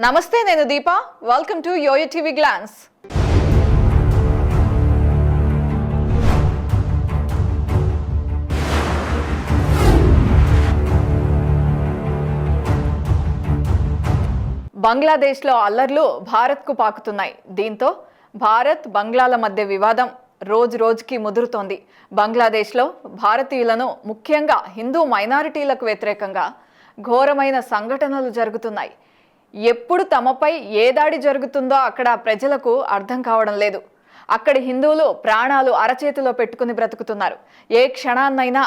నమస్తే, నేను Deepa. Welcome to YoYo TV Glance. బంగ్లాదేశ్లో అల్లర్లు భారత్కు పాకుతున్నాయి. దీంతో భారత్ బంగ్లాల మధ్య వివాదం రోజు రోజుకి ముదురుతోంది. బంగ్లాదేశ్లో భారతీయులను, ముఖ్యంగా హిందూ మైనారిటీలకు వ్యతిరేకంగా ఘోరమైన సంఘటనలు జరుగుతున్నాయి. ఎప్పుడు తమపై ఏ దాడి జరుగుతుందో అక్కడ ప్రజలకు అర్థం కావడం లేదు. అక్కడి హిందువులు ప్రాణాలు అరచేతిలో పెట్టుకుని బ్రతుకుతున్నారు. ఏ క్షణాన్నైనా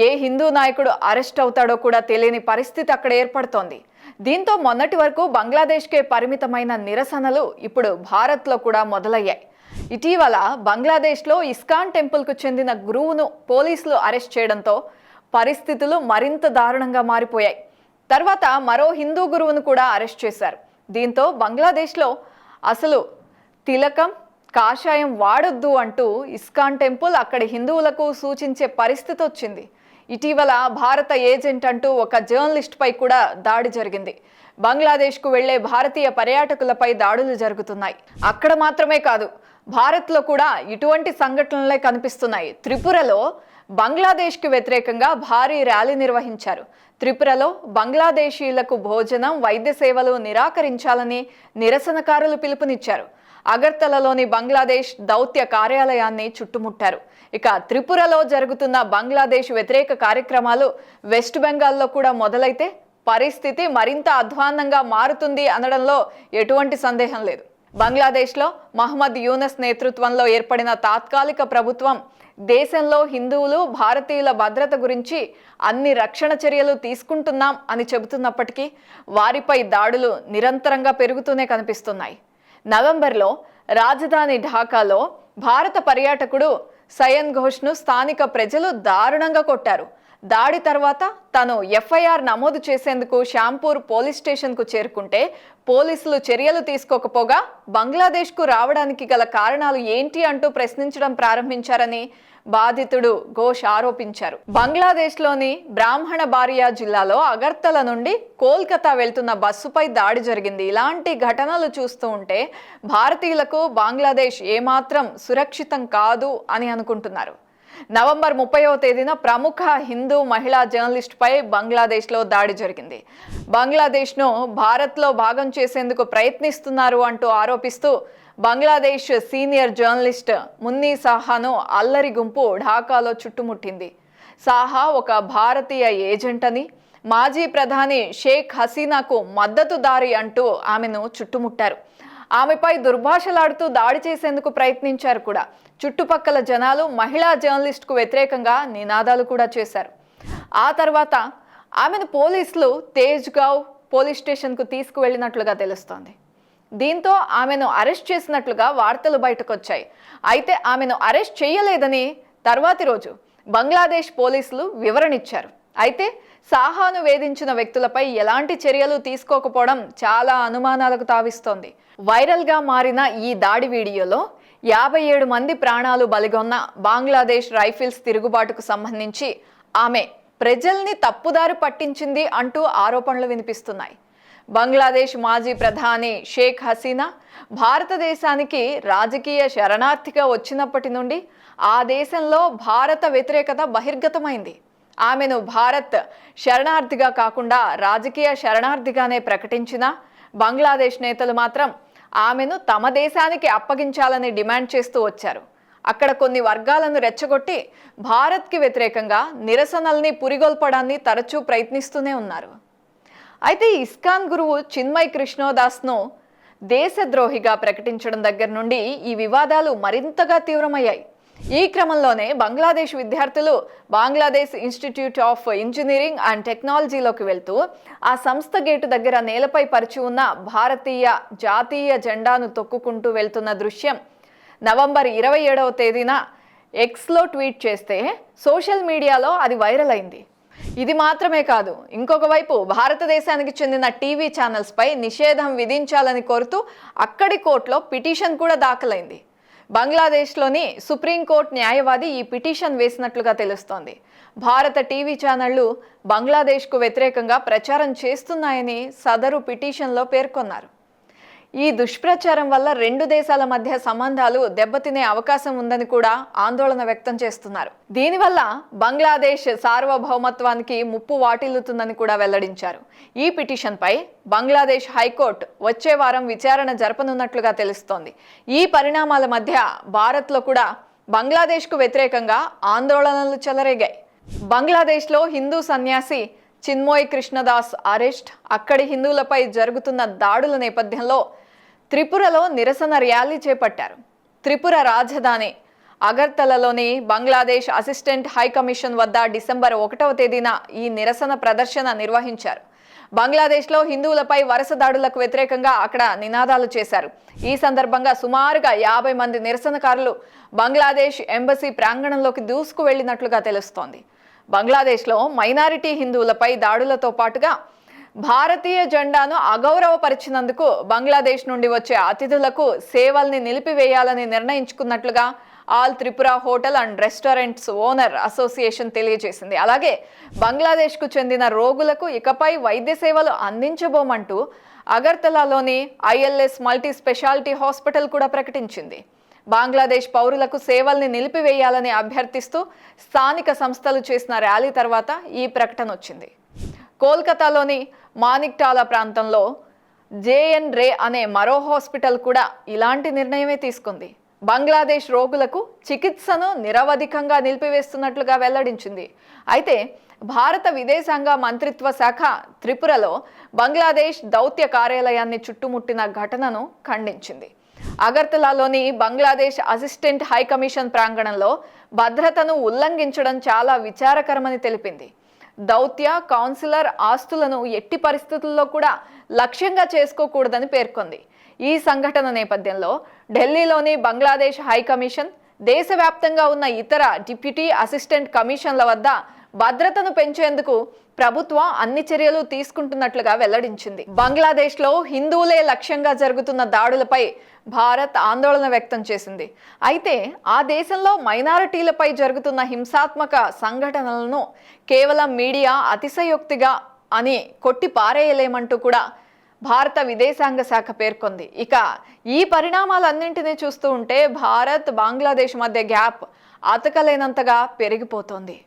ఏ హిందూ నాయకుడు అరెస్ట్ అవుతాడో కూడా తెలియని పరిస్థితి అక్కడ ఏర్పడుతోంది. దీంతో మొన్నటి వరకు బంగ్లాదేశ్కే పరిమితమైన నిరసనలు ఇప్పుడు భారత్లో కూడా మొదలయ్యాయి. ఇటీవల బంగ్లాదేశ్లో ఇస్కాన్ టెంపుల్కు చెందిన గురువును పోలీసులు అరెస్ట్ చేయడంతో పరిస్థితులు మరింత దారుణంగా మారిపోయాయి. తర్వాత మరో హిందూ గురువును కూడా అరెస్ట్ చేశారు. దీంతో బంగ్లాదేశ్లో అసలు తిలకం, కాషాయం వాడొద్దు అంటూ ఇస్కాన్ టెంపుల్ అక్కడి హిందువులకు సూచించే పరిస్థితి వచ్చింది. ఇటీవల భారత ఏజెంట్ అంటూ ఒక జర్నలిస్ట్పై కూడా దాడి జరిగింది. బంగ్లాదేశ్కు వెళ్లే భారతీయ పర్యాటకులపై దాడులు జరుగుతున్నాయి. అక్కడ మాత్రమే కాదు, భారత్లో కూడా ఇటువంటి సంఘటనలే కనిపిస్తున్నాయి. త్రిపురలో బంగ్లాదేశ్కి వ్యతిరేకంగా భారీ ర్యాలీ నిర్వహించారు. త్రిపురలో బంగ్లాదేశీయులకు భోజనం, వైద్య సేవలు నిరాకరించాలని నిరసనకారులు పిలుపునిచ్చారు. అగర్తలలోని బంగ్లాదేశ్ దౌత్య కార్యాలయాన్ని చుట్టుముట్టారు. ఇక త్రిపురలో జరుగుతున్న బంగ్లాదేశ్ వ్యతిరేక కార్యక్రమాలు వెస్ట్ బెంగాల్లో కూడా మొదలైతే పరిస్థితి మరింత అధ్వాన్నంగా మారుతుంది అనడంలో ఎటువంటి సందేహం లేదు. బంగ్లాదేశ్లో మహమ్మద్ యూనస్ నేతృత్వంలో ఏర్పడిన తాత్కాలిక ప్రభుత్వం దేశంలో హిందువులు, భారతీయుల భద్రత గురించి అన్ని రక్షణ చర్యలు తీసుకుంటున్నాం అని చెబుతున్నప్పటికీ వారిపై దాడులు నిరంతరంగా పెరుగుతూనే కనిపిస్తున్నాయి. నవంబర్లో రాజధాని ఢాకాలో భారత పర్యాటకుడు సయన్ ఘోష్ను స్థానిక ప్రజలు దారుణంగా కొట్టారు. దాడి తర్వాత తను ఎఫ్ఐఆర్ నమోదు చేసేందుకు షాంపూర్ పోలీస్ స్టేషన్కు చేరుకుంటే పోలీసులు చర్యలు తీసుకోకపోగా బంగ్లాదేశ్కు రావడానికి గల కారణాలు ఏంటి అంటూ ప్రశ్నించడం ప్రారంభించారని బాధితుడు ఘోష్ ఆరోపించారు. బంగ్లాదేశ్లోని బ్రాహ్మణ బారియా జిల్లాలో అగర్తల నుండి కోల్కతా వెళ్తున్న బస్సుపై దాడి జరిగింది. ఇలాంటి ఘటనలు చూస్తూ ఉంటే భారతీయులకు బంగ్లాదేశ్ ఏమాత్రం సురక్షితం కాదు అని అనుకుంటున్నారు. నవంబర్ 30వ తేదీన ప్రముఖ హిందూ మహిళా జర్నలిస్ట్పై బంగ్లాదేశ్లో దాడి జరిగింది. బంగ్లాదేశ్ను భారత్లో భాగం చేసేందుకు ప్రయత్నిస్తున్నారు అంటూ ఆరోపిస్తూ బంగ్లాదేశ్ సీనియర్ జర్నలిస్ట్ మున్నీ సాహాను అల్లరి గుంపు ఢాకాలో చుట్టుముట్టింది. సాహా ఒక భారతీయ ఏజెంట్ అని, మాజీ ప్రధాని షేక్ హసీనాకు మద్దతుదారి అంటూ ఆమెను చుట్టుముట్టారు. ఆమెపై దుర్భాషలాడుతూ దాడి చేసేందుకు ప్రయత్నించారు కూడా. చుట్టుపక్కల జనాలు మహిళా జర్నలిస్ట్కు వ్యతిరేకంగా నినాదాలు కూడా చేశారు. ఆ తర్వాత ఆమెను పోలీసులు తేజ్గావ్ పోలీస్ స్టేషన్కు తీసుకువెళ్ళినట్లుగా తెలుస్తోంది. దీంతో ఆమెను అరెస్ట్ చేసినట్లుగా వార్తలు బయటకు వచ్చాయి. అయితే ఆమెను అరెస్ట్ చేయలేదని తర్వాతి రోజు బంగ్లాదేశ్ పోలీసులు వివరణ ఇచ్చారు. అయితే సాహాను వేధించిన వ్యక్తులపై ఎలాంటి చర్యలు తీసుకోకపోవడం చాలా అనుమానాలకు తావిస్తోంది. వైరల్గా మారిన ఈ దాడి వీడియోలో 57 మంది ప్రాణాలు బలిగొన్న బంగ్లాదేశ్ రైఫిల్స్ తిరుగుబాటుకు సంబంధించి ఆమె ప్రజల్ని తప్పుదారి పట్టించింది అంటూ ఆరోపణలు వినిపిస్తున్నాయి. బంగ్లాదేశ్ మాజీ ప్రధాని షేక్ హసీనా భారతదేశానికి రాజకీయ శరణార్థిగా వచ్చినప్పటి నుండి ఆ దేశంలో భారత వ్యతిరేకత బహిర్గతమైంది. ఆమెను భారత్ శరణార్థిగా కాకుండా రాజకీయ శరణార్థిగానే ప్రకటించిన బంగ్లాదేశ్ నేతలు మాత్రం ఆమెను తమ దేశానికి అప్పగించాలని డిమాండ్ చేస్తూ వచ్చారు. అక్కడ కొన్ని వర్గాలను రెచ్చగొట్టి భారత్కి వ్యతిరేకంగా నిరసనల్ని పురిగొల్పడాన్ని తరచూ ప్రయత్నిస్తూనే ఉన్నారు. అయితే ఇస్కాన్ గురువు చిన్మయ్ కృష్ణోదాస్ను దేశద్రోహిగా ప్రకటించడం దగ్గర నుండి ఈ వివాదాలు మరింతగా తీవ్రమయ్యాయి. ఈ క్రమంలోనే బంగ్లాదేశ్ విద్యార్థులు Bangladesh institute of engineering and టెక్నాలజీలోకి వెళ్తూ ఆ సంస్థ గేటు దగ్గర నేలపై పరిచి ఉన్న భారతీయ జాతీయ జెండాను తొక్కుకుంటూ వెళ్తున్న దృశ్యం నవంబర్ 27వ తేదీన ఎక్స్లో ట్వీట్ చేస్తే సోషల్ మీడియాలో అది వైరల్ అయింది. ఇది మాత్రమే కాదు, ఇంకొక వైపు భారతదేశానికి చెందిన టీవీ ఛానల్స్పై నిషేధం విధించాలని కోరుతూ అక్కడి కోర్టులో పిటిషన్ కూడా దాఖలైంది. బంగ్లాదేశ్లోని సుప్రీంకోర్టు న్యాయవాది ఈ పిటిషన్ వేసినట్లుగా తెలుస్తోంది. భారత టీవీ ఛానళ్లు బంగ్లాదేశ్కు వ్యతిరేకంగా ప్రచారం చేస్తున్నాయని సదరు పిటిషన్లో పేర్కొన్నారు. ఈ దుష్ప్రచారం వల్ల రెండు దేశాల మధ్య సంబంధాలు దెబ్బతినే అవకాశం ఉందని కూడా ఆందోళన వ్యక్తం చేస్తున్నారు. దీనివల్ల బంగ్లాదేశ్ సార్వభౌమత్వానికి ముప్పు వాటిల్లుతుందని కూడా వెల్లడించారు. ఈ పిటిషన్పై బంగ్లాదేశ్ హైకోర్టు వచ్చే వారం విచారణ జరపనున్నట్లుగా తెలుస్తోంది. ఈ పరిణామాల మధ్య భారత్లో కూడా బంగ్లాదేశ్కు వ్యతిరేకంగా ఆందోళనలు చెలరేగాయి. బంగ్లాదేశ్లో హిందూ సన్యాసి చిన్మోయ్ కృష్ణదాస్ అరెస్ట్, అక్కడి హిందువులపై జరుగుతున్న దాడుల నేపథ్యంలో త్రిపురలో నిరసన ర్యాలీ చేపట్టారు. త్రిపుర రాజధాని అగర్తలలోని బంగ్లాదేశ్ అసిస్టెంట్ హై కమిషన్ వద్ద డిసెంబర్ 1వ తేదీన ఈ నిరసన ప్రదర్శన నిర్వహించారు. బంగ్లాదేశ్లో హిందువులపై వరుస దాడులకు వ్యతిరేకంగా అక్కడ నినాదాలు చేశారు. ఈ సందర్భంగా సుమారుగా 50 మంది నిరసనకారులు బంగ్లాదేశ్ ఎంబసీ ప్రాంగణంలోకి దూసుకు వెళ్లినట్లుగా తెలుస్తోంది. బంగ్లాదేశ్లో మైనారిటీ హిందువులపై దాడులతో పాటుగా భారతీయ జెండాను అగౌరవపరిచినందుకు బంగ్లాదేశ్ నుండి వచ్చే అతిథులకు సేవల్ని నిలిపివేయాలని నిర్ణయించుకున్నట్లుగా all Tripura hotel and restaurants owner association తెలియజేసింది. అలాగే బంగ్లాదేశ్కు చెందిన రోగులకు ఇకపై వైద్య సేవలు అందించబోమంటూ అగర్తలాలోని ఐఎల్ఎస్ మల్టీ స్పెషాలిటీ హాస్పిటల్ కూడా ప్రకటించింది. బంగ్లాదేశ్ పౌరులకు సేవల్ని నిలిపివేయాలని అభ్యర్థిస్తూ స్థానిక సంస్థలు చేసిన ర్యాలీ తర్వాత ఈ ప్రకటన వచ్చింది. కోల్కతాలోని మానిక్టాలా ప్రాంతంలో జేఎన్ రే అనే మరో హాస్పిటల్ కూడా ఇలాంటి నిర్ణయమే తీసుకుంది. బంగ్లాదేశ్ రోగులకు చికిత్సను నిరవధికంగా నిలిపివేస్తున్నట్లుగా వెల్లడించింది. అయితే భారత విదేశాంగ మంత్రిత్వ శాఖ త్రిపురలో బంగ్లాదేశ్ దౌత్య కార్యాలయాన్ని చుట్టుముట్టిన ఘటనను ఖండించింది. అగర్తలాలోని బంగ్లాదేశ్ అసిస్టెంట్ హై కమిషన్ ప్రాంగణంలో భద్రతను ఉల్లంఘించడం చాలా విచారకరమని తెలిపింది. దౌత్య కౌన్సిలర్ ఆస్తులను ఎట్టి పరిస్థితుల్లో కూడా లక్ష్యంగా చేసుకోకూడదని పేర్కొంది. ఈ సంఘటన నేపథ్యంలో ఢిల్లీలోని బంగ్లాదేశ్ హై కమిషన్, దేశవ్యాప్తంగా ఉన్న ఇతర డిప్యూటీ అసిస్టెంట్ కమిషన్ల వద్ద భద్రతను పెంచేందుకు ప్రభుత్వం అన్ని చర్యలు తీసుకుంటున్నట్లుగా వెల్లడించింది. బంగ్లాదేశ్లో హిందువులే లక్ష్యంగా జరుగుతున్న దాడులపై భారత్ ఆందోళన వ్యక్తం చేసింది. అయితే ఆ దేశంలో మైనారిటీలపై జరుగుతున్న హింసాత్మక సంఘటనలను కేవలం మీడియా అతిశయోక్తిగా అని కొట్టి పారేయలేమంటూ కూడా భారత విదేశాంగ శాఖ పేర్కొంది. ఇక ఈ పరిణామాలన్నింటినీ చూస్తూ ఉంటే భారత్ బంగ్లాదేశ్ మధ్య గ్యాప్ అతకలేనంతగా పెరిగిపోతోంది.